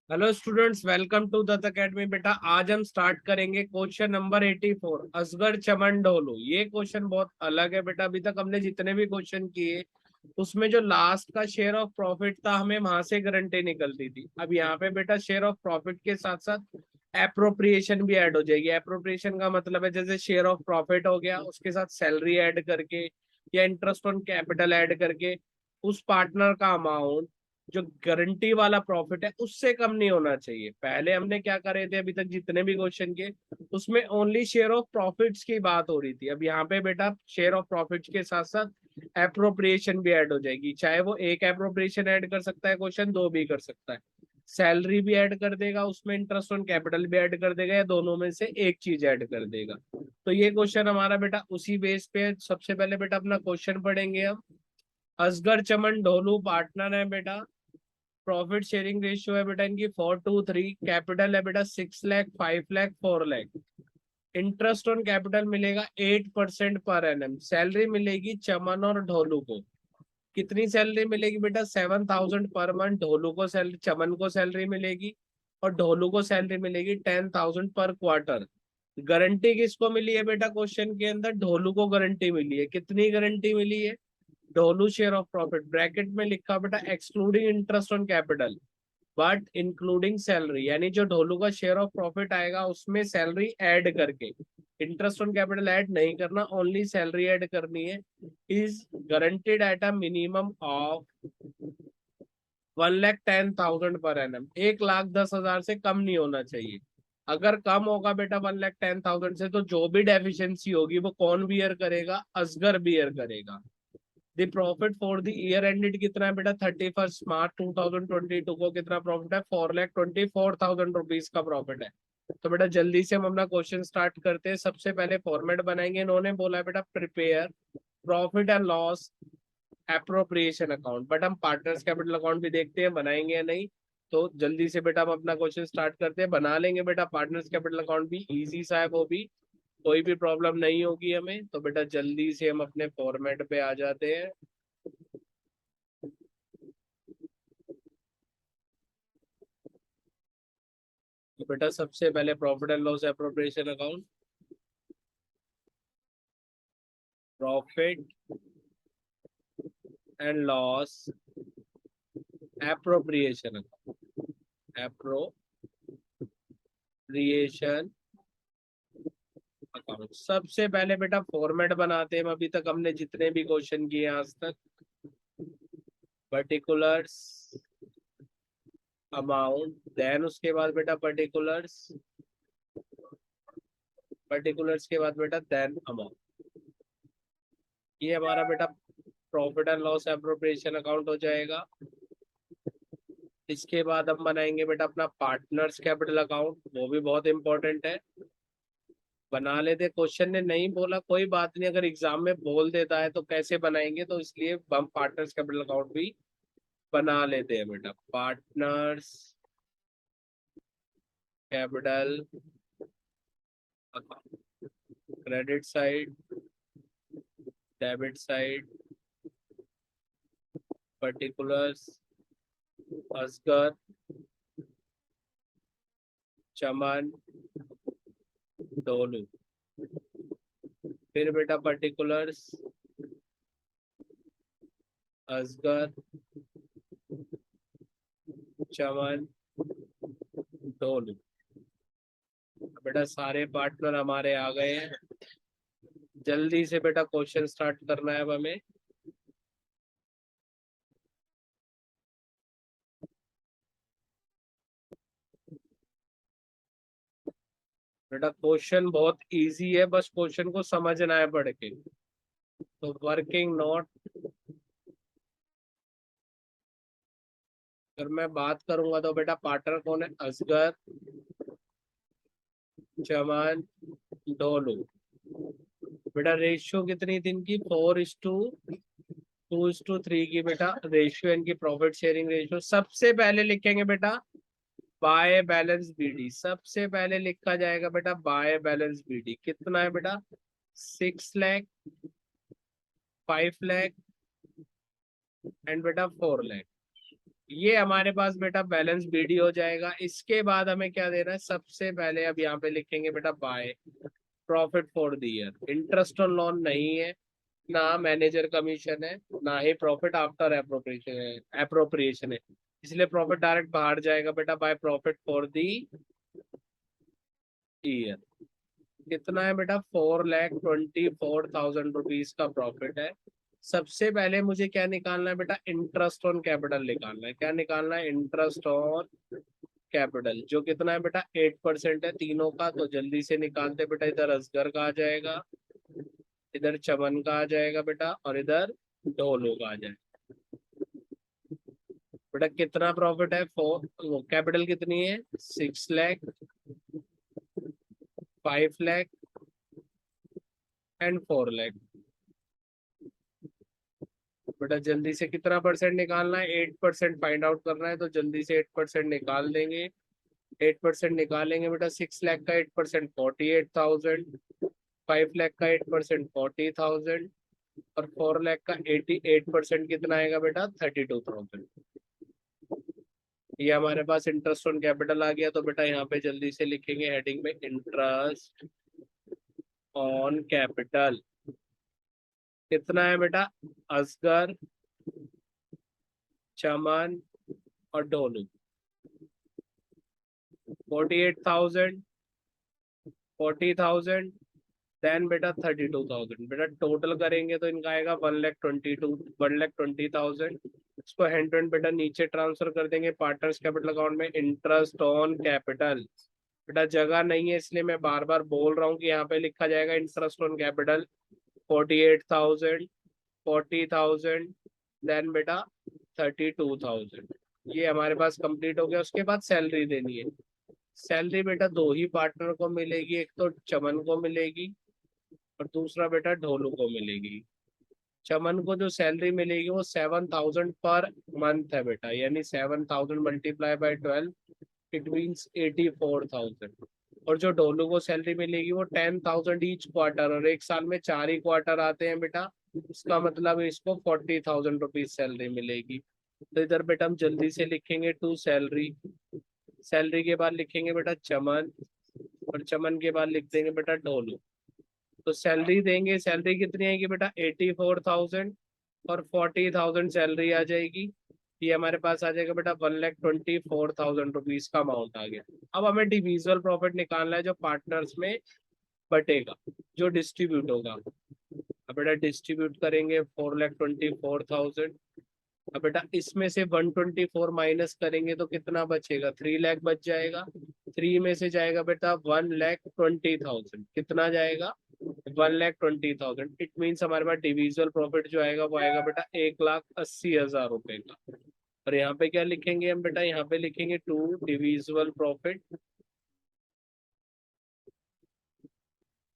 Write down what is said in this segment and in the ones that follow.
Hello students, welcome to Dutt academy. बेटा आज हम स्टार्ट करेंगे क्वेश्चन नंबर 84, असगर चमन ढोलू। ये क्वेश्चन बहुत अलग है बेटा। अभी तक हमने जितने भी क्वेश्चन किए उसमें जो लास्ट का शेयर ऑफ प्रॉफिट था, हमें वहां से गारंटी निकलती थी। अब यहाँ पे बेटा शेयर ऑफ प्रॉफिट के साथ साथ एप्रोप्रिएशन भी ऐड हो जाएगी। एप्रोप्रिएशन का मतलब है जैसे शेयर ऑफ प्रॉफिट हो गया, उसके साथ सैलरी ऐड करके या इंटरेस्ट ऑन कैपिटल ऐड करके उस पार्टनर का अमाउंट जो गारंटी वाला प्रॉफिट है उससे कम नहीं होना चाहिए। पहले हमने क्या करे थे, अभी तक जितने भी क्वेश्चन के उसमें ओनली शेयर ऑफ प्रॉफिट्स की बात हो रही थी। अब यहाँ पे बेटा शेयर ऑफ प्रॉफिट्स के साथ साथ एप्रोप्रिएशन भी ऐड हो जाएगी। चाहे वो एक एप्रोप्रिएशन ऐड कर सकता है क्वेश्चन, दो भी कर सकता है। सैलरी भी ऐड कर देगा, उसमें इंटरेस्ट ऑन कैपिटल भी ऐड कर देगा, या दोनों में से एक चीज ऐड कर देगा। तो ये क्वेश्चन हमारा बेटा उसी बेस पे है। सबसे पहले बेटा अपना क्वेश्चन पढ़ेंगे हम। असगर चमन ढोलू पार्टनर है बेटा। प्रॉफिट शेयरिंग रेशियो है बेटा इनकी 4:3। कैपिटल है बेटा 6 lakh, 5 lakh, 4 lakh. Interest on capital मिलेगा 8% पर एनम। सैलरी मिलेगी चमन और ढोलू को। कितनी सैलरी मिलेगी बेटा? 7,000 पर मंथ ढोलू को सैलरी, चमन को सैलरी मिलेगी। और ढोलू को सैलरी मिलेगी 10,000 पर क्वार्टर। गारंटी किसको मिली है बेटा? क्वेश्चन के अंदर ढोलू को गारंटी मिली है। कितनी गारंटी मिली है? Dholu share of profit bracket में लिखा बेटा excluding interest on capital but including salary, यानी जो ढोलू का शेयर ऑफ प्रॉफिट आएगा उसमें सैलरी ऐड करके, इंटरेस्ट ऑन कैपिटल ऐड नहीं करना, ओनली सैलरी ऐड करनी है। Is guaranteed at a minimum of 1,10,000 per annum. 1,10,000 से कम नहीं होना चाहिए। अगर कम होगा बेटा 1,10,000 से, तो जो भी डेफिशिएंसी होगी वो कौन बियर करेगा? असगर बियर करेगा। The profit for the year ended कितना है बेटा? 31 मार्च 2022 को कितना प्रॉफिट है? 4,24,000 रुपीज का प्रॉफिट है। तो बेटा जल्दी से हम अपना क्वेश्चन स्टार्ट करते हैं। सबसे पहले फॉर्मेट बनाएंगे। इन्होंने बोला है बेटा prepare profit and loss appropriation account, but हम पार्टनर्स कैपिटल अकाउंट भी देखते हैं बनाएंगे या नहीं। तो जल्दी से बेटा हम अपना क्वेश्चन स्टार्ट करते हैं। बना लेंगे बेटा पार्टनर्स कैपिटल अकाउंट भी, इजी सा है वो भी, कोई भी प्रॉब्लम नहीं होगी हमें। तो बेटा जल्दी से हम अपने फॉर्मेट पे आ जाते हैं। तो बेटा सबसे पहले profit and loss appropriation account, profit and loss appropriation appropriation account. सबसे पहले बेटा फॉर्मेट बनाते हैं। अभी तक हमने जितने भी क्वेश्चन किए आज तक, पर्टिकुलर्स अमाउंट, देन उसके बाद बेटा पर्टिकुलर्स के बाद बेटा देन अमाउंट। ये हमारा बेटा profit and loss appropriation account हो जाएगा। इसके बाद हम बनाएंगे बेटा अपना पार्टनर्स कैपिटल अकाउंट, वो भी बहुत इंपॉर्टेंट है। बना लेते। क्वेश्चन ने नहीं बोला कोई बात नहीं, अगर एग्जाम में बोल देता है तो कैसे बनाएंगे, तो इसलिए हम पार्टनर्स कैपिटल अकाउंट भी बना लेते हैं बेटा। Partners capital account, credit side, debit side, particulars, Asgar, Chaman, Dolu. फिर बेटा पर्टिकुलर्स, असगर, चमन, डोलू। बेटा सारे पार्टनर हमारे आ गए हैं। जल्दी से बेटा क्वेश्चन स्टार्ट करना है अब हमें। बेटा क्वेश्चन बहुत इजी है, बस क्वेश्चन को समझना है पढ़ के। तो वर्किंग नोट, अगर मैं बात करूंगा तो बेटा पार्टनर कौन है? असगर, चमन, डोलू। बेटा रेशियो कितनी थी इनकी? 4:2:3 की बेटा रेशियो इनकी, प्रॉफिट शेयरिंग रेशियो। सबसे पहले लिखेंगे बेटा बाय बैलेंस बीडी। सबसे पहले लिखा जाएगा बेटा बाय बैलेंस बीडी। कितना है बेटा? 6 लाख, 5 लाख एंड बेटा 4 लाख। ये हमारे पास बेटा बैलेंस बीडी हो जाएगा। इसके बाद हमें क्या देना है, सबसे पहले अब यहाँ पे लिखेंगे बेटा by profit for the year. Interest on loan नहीं है, ना मैनेजर कमीशन है, ना ही प्रॉफिट आफ्टर एप्रोप्रिएशन है, एप्रोप्रिएशन है, इसलिए प्रॉफिट डायरेक्ट बाहर जाएगा बेटा by profit for the year. कितना है बेटा, 4,24,000 रुपीज का प्रॉफिट है। सबसे पहले मुझे क्या निकालना है बेटा, इंटरेस्ट ऑन कैपिटल निकालना है। क्या निकालना है, इंटरेस्ट ऑन कैपिटल, जो कितना है बेटा 8% है तीनों का। तो जल्दी से निकालते बेटा, इधर असगर का आ जाएगा, इधर चमन का आ जाएगा बेटा, और इधर ढोलो का आ जाएगा। बेटा कितना प्रॉफिट है, 4, कैपिटल कितनी है 6 लाख, 5 लाख एंड 4 लाख। बेटा जल्दी से कितना परसेंट निकालना है, 8% फाइंड आउट करना है, तो जल्दी से 8% निकाल देंगे। 8% निकालेंगे बेटा, 6 लाख का 8% 48,000, 5 लाख का 8% 40,000, और 4 लाख का 88% कितना आएगा बेटा 32,000। ये हमारे पास इंटरेस्ट ऑन कैपिटल आ गया। तो बेटा यहाँ पे जल्दी से लिखेंगे हेडिंग में, इंटरेस्ट ऑन कैपिटल कितना है बेटा, असगर, चमन और डोलू 48,000, 40,000, देन बेटा 32,000। बेटा टोटल करेंगे तो इनका आएगा 1,20,000। इसको हैंड टू हैंड बेटा नीचे ट्रांसफर कर देंगे पार्टनर्स कैपिटल अकाउंट में, इंटरेस्ट ऑन कैपिटल। बेटा जगह नहीं है इसलिए मैं बार बार बोल रहा हूँ कि यहाँ पे लिखा जाएगा इंटरेस्ट ऑन कैपिटल 48,000, 40,000, देन बेटा 32,000। ये हमारे पास कंप्लीट हो गया। उसके बाद सैलरी देनी है। सैलरी बेटा दो ही पार्टनर को मिलेगी, एक तो चमन को मिलेगी और दूसरा बेटा ढोलू को मिलेगी। चमन को जो सैलरी मिलेगी वो 7,000 पर मंथ है बेटा, यानी 7,000 मल्टीप्लाई बाय 12, इट मीन्स 84,000। और जो ढोलू को सैलरी मिलेगी वो 10,000 ईच क्वार्टर, और एक साल में 4 ही क्वार्टर आते हैं बेटा, इसका मतलब इसको 40,000 रुपीज सैलरी मिलेगी। तो इधर बेटा हम जल्दी से लिखेंगे टू सैलरी, सैलरी के बाद लिखेंगे बेटा चमन, और चमन के बाद लिख देंगे बेटा ढोलू। तो सैलरी देंगे, सैलरी कितनी आएगी बेटा 84,000, और 40,000 सैलरी आ जाएगी। ये हमारे पास आ जाएगा बेटा 1,24,000 रुपीज का अमाउंट आ गया। अब हमें डिविजुअल प्रॉफिट निकालना है जो पार्टनर्स में बटेगा, जो डिस्ट्रीब्यूट होगा। अब बेटा डिस्ट्रीब्यूट करेंगे 4,24,000। अब बेटा इसमें से 124 माइनस करेंगे तो कितना बचेगा, 3 लाख बच जाएगा। 3 में से जाएगा बेटा 1,20,000, कितना जाएगा 1,20,000। इट मीन्स हमारे पास डिविजुअल प्रॉफिट जो आएगा वो आएगा बेटा 1,80,000 रुपए का। और यहाँ पे क्या लिखेंगे हम बेटा, यहाँ पे लिखेंगे to divisible profit,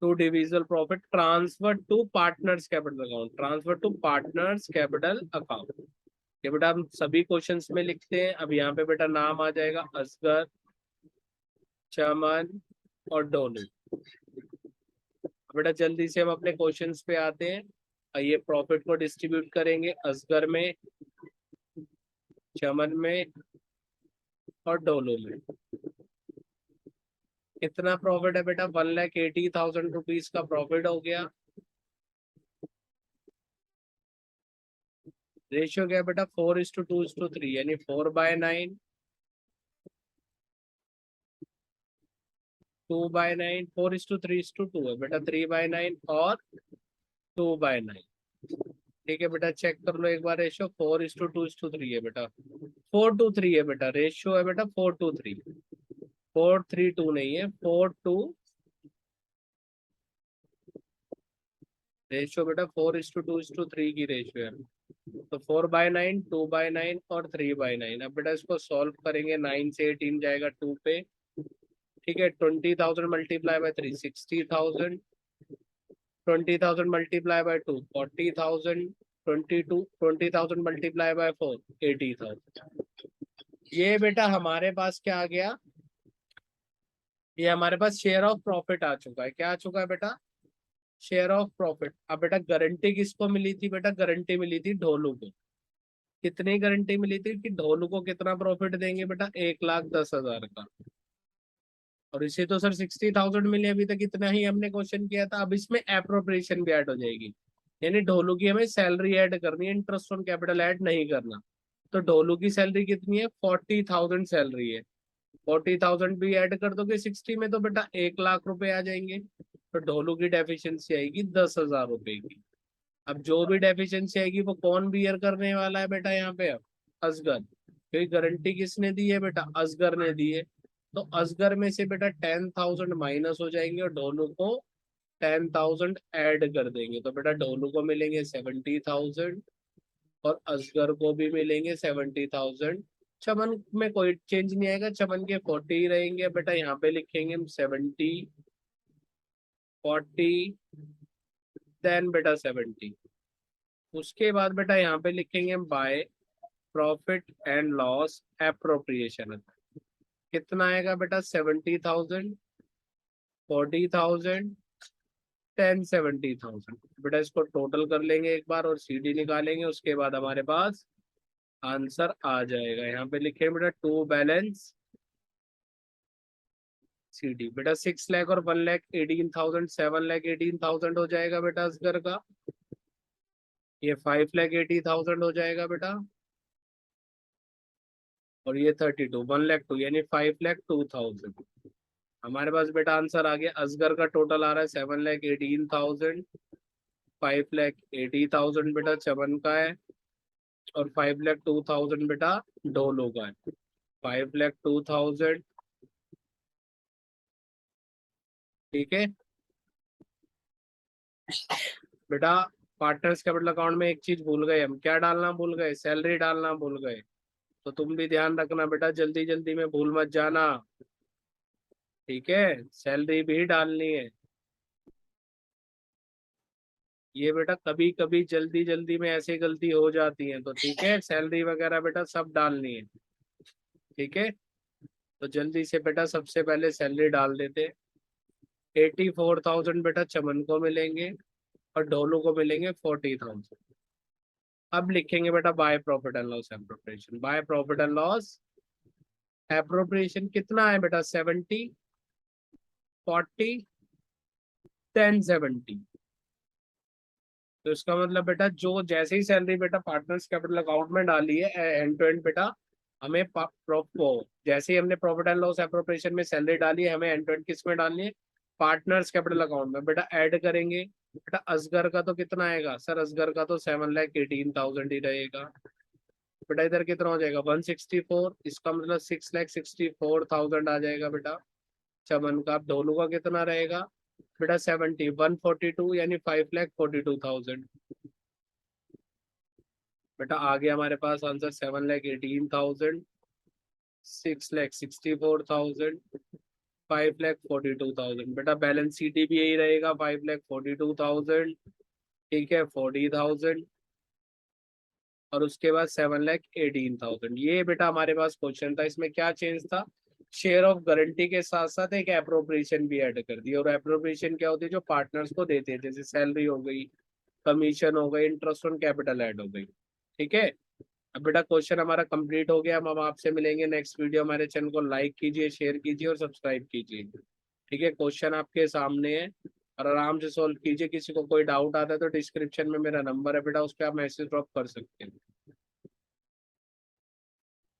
to divisible profit transfer to partners capital account, transfer to partners capital account. ये बेटा हम सभी क्वेश्चंस में लिखते हैं। अब यहाँ पे बेटा नाम आ जाएगा असगर, चमन और डोनू। बेटा जल्दी से हम अपने क्वेश्चंस पे आते हैं। ये प्रॉफिट को डिस्ट्रीब्यूट करेंगे असगर में, चमन में और डोलू में। कितना प्रॉफिट है बेटा, 1,80,000 रुपीज का प्रॉफिट हो गया। रेशियो क्या है बेटा 4:2:3, यानी 4/9, 2/9, 4:3:2 है बेटा, 3/9 और 2/9। ठीक है बेटा चेक कर लो एक बार, रेशियो 4:2:3 है बेटा, 4:3 है बेटा, रेशियो है बेटा 4:3, 4:3:2 नहीं है, 4:2। रेशियो बेटा 4:2:3 की रेशियो है। तो 4/9, 2/9 और 3/9। अब बेटा इसको सॉल्व करेंगे, 9 से 18 जाएगा 2 पे। ठीक है, 20,000 multiply by 3 60,000, 20,000 multiply by 2 40,000, 20,000 multiply by 4 80,000। ये बेटा हमारे पास क्या आ गया, ये हमारे पास शेयर ऑफ प्रॉफिट आ चुका है। क्या आ चुका है बेटा, शेयर ऑफ प्रॉफिट। अब बेटा गारंटी किसको मिली थी बेटा, गारंटी मिली थी ढोलू को। कितनी गारंटी मिली थी कि ढोलू को कितना प्रॉफिट देंगे बेटा, 1,10,000 का। और इसे तो सर 60,000 मिले, अभी तक इतना ही हमने क्वेश्चन किया था। अब इसमें एप्रोप्रिएशन भी ऐड हो जाएगी, यानी ढोलू की हमें सैलरी ऐड करनी है, इंटरेस्ट ऑन कैपिटल ऐड नहीं करना। तो ढोलू की सैलरी कितनी है, 40,000 सैलरी है। 40,000 भी ऐड कर दोगे 60 में तो बेटा 1,00,000 रुपए आ जाएंगे। तो ढोलू की डेफिशिएंसी आएगी 10,000 रुपए की। अब जो भी डेफिशिएंसी आएगी वो कौन बियर करने वाला है बेटा यहाँ पे, अब असगर। क्योंकि गारंटी किसने दी है बेटा, असगर ने दी है। तो असगर में से बेटा 10,000 माइनस हो जाएंगे और ढोलू को 10,000 ऐड कर देंगे। तो बेटा ढोलू को मिलेंगे 70,000 और असगर को भी मिलेंगे 70,000। चमन में कोई चेंज नहीं आएगा, चमन के 40 ही रहेंगे बेटा। यहाँ पे लिखेंगे हम 70, 40, देन बेटा 70। उसके बाद बेटा यहाँ पे लिखेंगे हम by profit and loss appropriation. कितना आएगा बेटा, 70,000, 40,000, 70,000। बेटा इसको टोटल कर लेंगे एक बार और सीडी निकालेंगे, उसके बाद हमारे पास आंसर आ जाएगा। यहाँ पे लिखेंगे बेटा टू बैलेंस सीडी। बेटा 6 लाख और 1,18,000, 7,18,000 हो जाएगा बेटा असगर का। ये 5,80,000 हो जाएगा बेटा। और ये 32, 1,02 यानी 5,02,000। हमारे पास बेटा आंसर आ गया। असगर का टोटल आ रहा है 7,18,000, 5,80,000 बेटा चमन का है, और 5,02,000 बेटा डोलो का है। 5,02,000, ठीक है बेटा। पार्टनर्स कैपिटल अकाउंट में एक चीज भूल गए हम, क्या डालना भूल गए, सैलरी डालना भूल गए। तो तुम भी ध्यान रखना बेटा, जल्दी जल्दी में भूल मत जाना, ठीक है। सैलरी भी डालनी है। ये बेटा कभी कभी जल्दी जल्दी में ऐसी गलती हो जाती है, तो ठीक है सैलरी वगैरह बेटा सब डालनी है, ठीक है। तो जल्दी से बेटा सबसे पहले सैलरी डाल देते। 84,000 बेटा चमन को मिलेंगे और डोलू को मिलेंगे 40,000। अब लिखेंगे बेटा by profit and loss appropriation. By profit and loss appropriation कितना है बेटा, 70, 40, 10, 70। तो इसका मतलब बेटा जो जैसे ही सैलरी बेटा पार्टनर्स कैपिटल अकाउंट में डाली है एंड टू एंड बेटा, हमें जैसे ही हमने प्रॉफिट एंड लॉस एप्रोप्रिएशन में सैलरी डाली है, हमें एंड टू एंड किस में डालनी है, पार्टनर्स कैपिटल अकाउंट में बेटा ऐड करेंगे। बेटा असगर का तो कितना आएगा सर, असगर का तो 7,18,000 ही रहेगा। बेटा इधर कितना हो जाएगा, 164, इसका मतलब 6,64,000 आ जाएगा बेटा चमन का। ढोलू का कितना रहेगा बेटा, 142 यानी 5,42,000। बेटा आ गया हमारे पास आंसर 7,18,000, 6,64,000, 5,42,000। बेटा बैलेंस शीट भी यही रहेगा, 5,42,000, ठीक है, 40,000 और उसके बाद 7,18,000। ये बेटा हमारे पास क्वेश्चन था। इसमें क्या चेंज था, शेयर ऑफ गारंटी के साथ साथ एक एप्रोप्रिएशन भी ऐड कर दी। और एप्रोप्रिएशन क्या होती है, जो पार्टनर्स को देते हैं, जैसे सैलरी हो गई, कमीशन हो गई, इंटरेस्ट ऑन कैपिटल ऐड हो गई, ठीक है। अब बेटा क्वेश्चन हमारा कंप्लीट हो गया। हम आपसे मिलेंगे नेक्स्ट वीडियो। हमारे चैनल को लाइक कीजिए, शेयर कीजिए और सब्सक्राइब कीजिए, ठीक है। क्वेश्चन आपके सामने है और आराम से सॉल्व कीजिए। किसी को कोई डाउट आता है तो डिस्क्रिप्शन में मेरा नंबर है बेटा, उस पर आप मैसेज ड्रॉप कर सकते हैं।